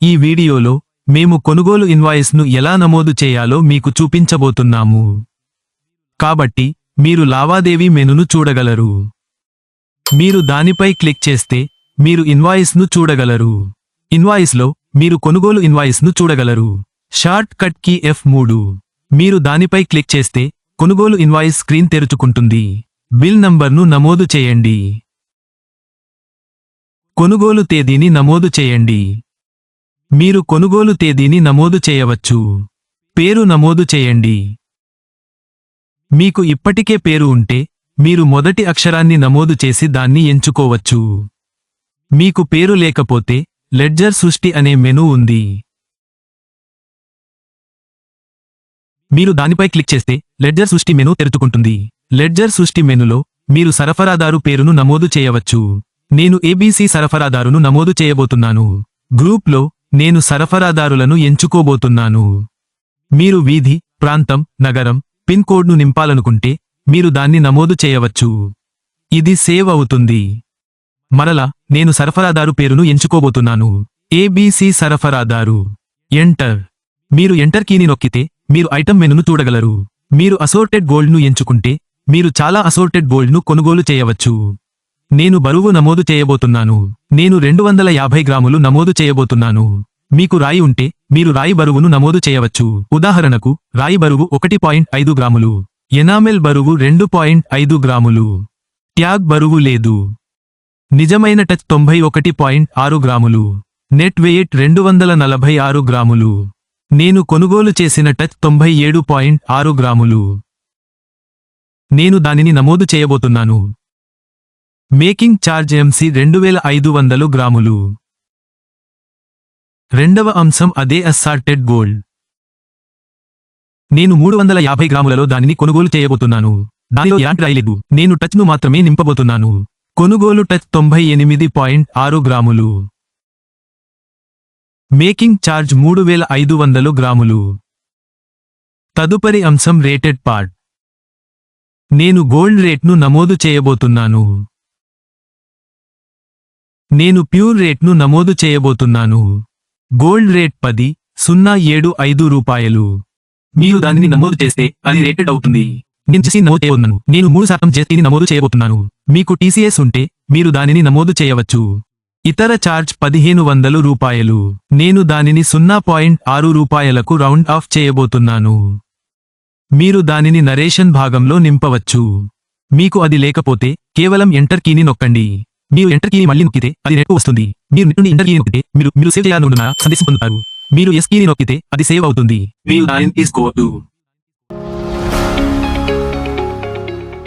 ఈ వీడియోలో మేము కొనుగోలు ఇన్వాయిస్ను ఎలా నమోదు చేయాలో మీకు చూపించబోతున్నాము. కాబట్టి మీరు లావాదేవీ మెనును చూడగలరు. మీరు దానిపై క్లిక్ చేస్తే మీరు ఇన్వాయిస్ను చూడగలరు. ఇన్వాయిస్లో మీరు కొనుగోలు ఇన్వాయిస్ను చూడగలరు. Shortcut key F3. మీరు దానిపై క్లిక్ చేస్తే కొనుగోలు ఇన్వాయిస్ స్క్రీన్ తెరుచుకుంటుంది. బిల్ నంబర్ను నమోదు చేయండి. కొనుగోలు తేదీని నమోదు చేయండి. మీరు కొనుగోలు తేదీని నమోదు చేయవచ్చు. పేరు నమోదు చేయండి. మీకు ఇప్పటికే పేరు ఉంటే మీరు మొదటి అక్షరాన్ని నమోదు చేసి దాన్ని ఎంచుకోవచ్చు. మీకు పేరు లేకపోతే లెడ్జర్ సృష్టి అనే మెనూ ఉంది. మీరు దానిపై క్లిక్ చేస్తే లెడ్జర్ సృష్టి మెనూ తెరుచుకుంటుంది. లెడ్జర్ సృష్టి మెనులో మీరు సరఫరాదారు పేరును నమోదు చేయవచ్చు. నేను ABC సరఫరాదారును నమోదు చేయబోతున్నాను. గ్రూప్లో నేను సరఫరాదారులను ఎంచుకోబోతున్నాను. మీరు వీధి, ప్రాంతం, నగరం, పిన్ కోడ్ను నింపాలనుకుంటే మీరు దాన్ని నమోదు చేయవచ్చు. ఇది సేవ్ అవుతుంది. మరలా నేను సరఫరాదారు పేరును ఎంచుకోబోతున్నాను. ABC సరఫరాదారు. ఎంటర్. మీరు ఎంటర్ కీని నొక్కితే మీరు ఐటమ్ మెనును చూడగలరు. మీరు అసోర్టెడ్ గోల్డ్ను ఎంచుకుంటే మీరు చాలా అసోర్టెడ్ గోల్డ్ను కొనుగోలు చేయవచ్చు. నేను బరువు నమోదు చేయబోతున్నాను. నేను 250 గ్రాములు నమోదు చేయబోతున్నాను. మీకు రాయి ఉంటే మీరు రాయి బరువును నమోదు చేయవచ్చు. ఉదాహరణకు రాయి బరువు 1.5 గ్రాములు. ఎనామెల్ బరువు 2.5 గ్రాములు. ట్యాగ్ బరువు లేదు. నిజమైన టచ్ 91.6 గ్రాములు. నెట్ వెయిట్ 246 గ్రాములు. నేను కొనుగోలు చేసిన టచ్ 97.6 గ్రాములు. నేను దానిని నమోదు చేయబోతున్నాను. మేకింగ్ ఛార్జ్ MC 2500 గ్రాములు. రెండవ అంశం అదే అస్సార్టెడ్ గోల్డ్. నేను 350 గ్రాములలో దానిని కొనుగోలు చేయబోతున్నాను. దానిలో ఎలాంటి రాయి లేదు. నేను టచ్ను మాత్రమే నింపబోతున్నాను. కొనుగోలు టచ్ 98.6 గ్రాములు. మేకింగ్ ఛార్జ్ 3500 గ్రాములు. తదుపరి అంశం రేటెడ్ పార్ట్. నేను గోల్డ్ రేట్ను నమోదు చేయబోతున్నాను. నేను ప్యూర్ రేట్ను నమోదు చేయబోతున్నాను. గోల్డ్ రేట్ 10,075 రూపాయలు. మీరు దానిని నమోదు చేస్తే అది రేటెడ్ అవుతుంది. నేను GST నమోదు చేయబోతున్నాను. నేను 3% GSTని నమోదు చేయబోతున్నాను. మీకు TCS ఉంటే మీరు దానిని నమోదు చేయవచ్చు. ఇతర ఛార్జ్ 1500 రూపాయలు. నేను దానిని 0.6 రూపాయలకు రౌండ్ ఆఫ్ చేయబోతున్నాను. మీరు దానిని నరేషన్ భాగంలో నింపవచ్చు. మీకు అది లేకపోతే కేవలం ఎంటర్ కీని నొక్కండి. మీరు ఎంటర్ కీని మళ్ళీ నొక్కితే అది నెట్కు వస్తుంది. మీరు నెట్ నుండి ఎంటర్ కీని నొక్కితే మీరు సేవ్ చేయాలనుకున్న సందేశం పొందుతారు. మీరు ఎస్ కీని నొక్కితే అది సేవ్ అవుతుంది. మీరు దానిని తీసుకోవచ్చు.